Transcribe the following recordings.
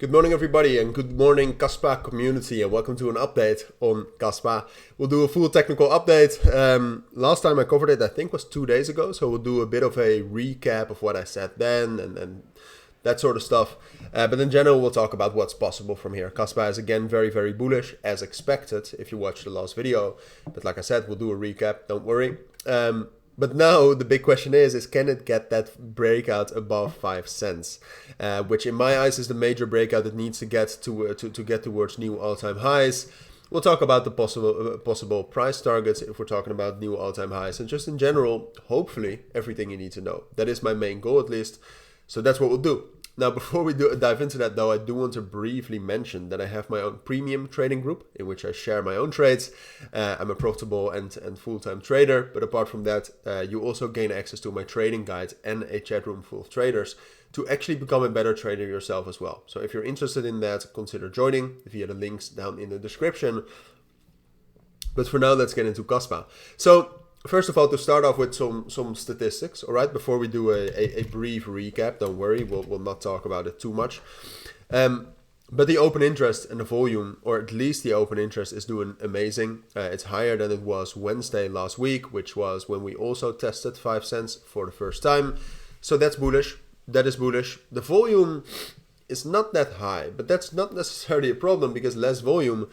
Good morning everybody and good morning KASPA community and welcome to an update on KASPA. We'll do a full technical update. Last time I covered it I think was 2 days ago, so we'll do a bit of a recap of what I said then and that sort of stuff. But in general we'll talk about what's possible from here. KASPA is again very bullish as expected if you watched the last video. But like I said, we'll do a recap, don't worry. But now the big question is can it get that breakout above 5 cents? Which in my eyes is the major breakout that needs to get to get towards new all-time highs. We'll talk about the possible price targets if we're talking about new all-time highs, and just in general, hopefully everything you need to know. That is my main goal at least. So that's what we'll do. Now, before we dive into that though, I do want to briefly mention that I have my own premium trading group in which I share my own trades. I'm a profitable and full-time trader, but apart from that, you also gain access to my trading guide and a chat room full of traders to actually become a better trader yourself as well. So if you're interested in that, consider joining via the links down in the description. But for now, let's get into KASPA. So first of all, to start off with some statistics, all right, before we do a brief recap, don't worry, we'll not talk about it too much. But the open interest and the volume, or at least the open interest, is doing amazing. It's higher than it was Wednesday last week, which was when we also tested 5 cents for the first time. So that's bullish. That is bullish. The volume is not that high, but that's not necessarily a problem because less volume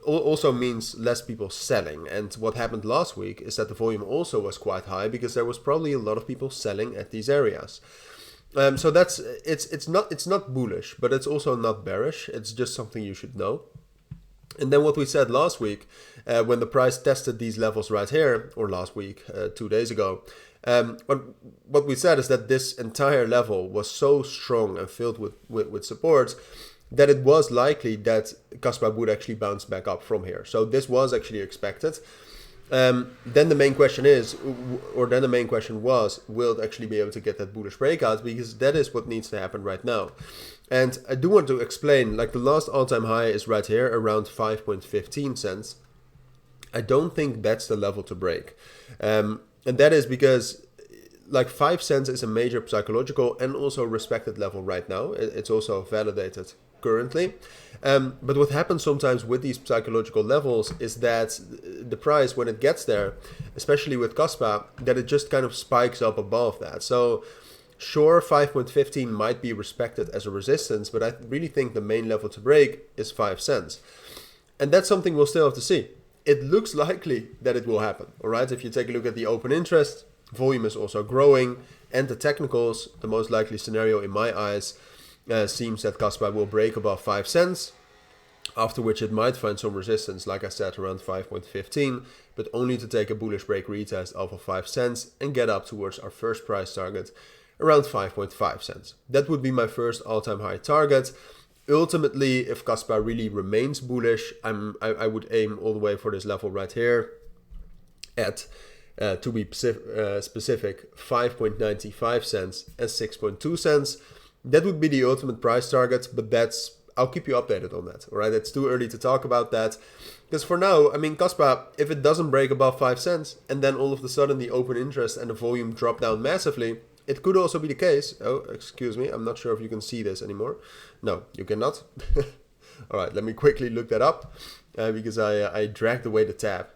also means less people selling. And what happened last week is that the volume also was quite high because there was probably a lot of people selling at these areas. So that's it's not bullish, but it's also not bearish. It's just something you should know. And then what we said last week, when the price tested these levels right here, or last week, 2 days ago, what we said is that this entire level was so strong and filled with support that it was likely that KASPA would actually bounce back up from here. So this was actually expected. Then the main question was, will it actually be able to get that bullish breakout? Because that is what needs to happen right now. And I do want to explain, like the last all-time high is right here around 5.15 cents. I don't think that's the level to break. And that is because like 5 cents is a major psychological and also respected level right now. It's also validated currently. But what happens sometimes with these psychological levels is that the price, when it gets there, especially with KASPA, that it just kind of spikes up above that. So sure, 5.15 might be respected as a resistance, but I really think the main level to break is 5 cents. And that's something we'll still have to see. It looks likely that it will happen, all right? If you take a look at the open interest, volume is also growing, and the technicals, the most likely scenario in my eyes, seems that KASPA will break above 5 cents, after which it might find some resistance, like I said, around 5.15, but only to take a bullish break retest off of 5 cents and get up towards our first price target around 5.5 cents. That would be my first all-time high target. Ultimately, if KASPA really remains bullish, I would aim all the way for this level right here at, to be specific, 5.95 cents and 6.2 cents. That would be the ultimate price target, but I'll keep you updated on that, all right? It's too early to talk about that, because for now, I mean, KASPA, if it doesn't break above 5 cents, and then all of a sudden the open interest and the volume drop down massively, it could also be the case. Oh, excuse me, I'm not sure if you can see this anymore. No, you cannot. All right, let me quickly look that up, because I dragged away the tab.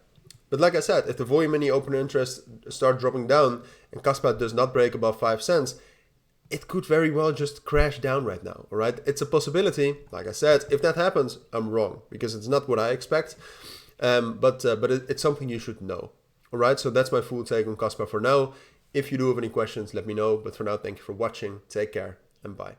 But like I said, if the volume and the open interest start dropping down, and KASPA does not break above 5 cents, it could very well just crash down right now, all right? It's a possibility. Like I said, if that happens, I'm wrong because it's not what I expect. But it's something you should know, all right? So that's my full take on KASPA for now. If you do have any questions, let me know. But for now, thank you for watching. Take care and bye.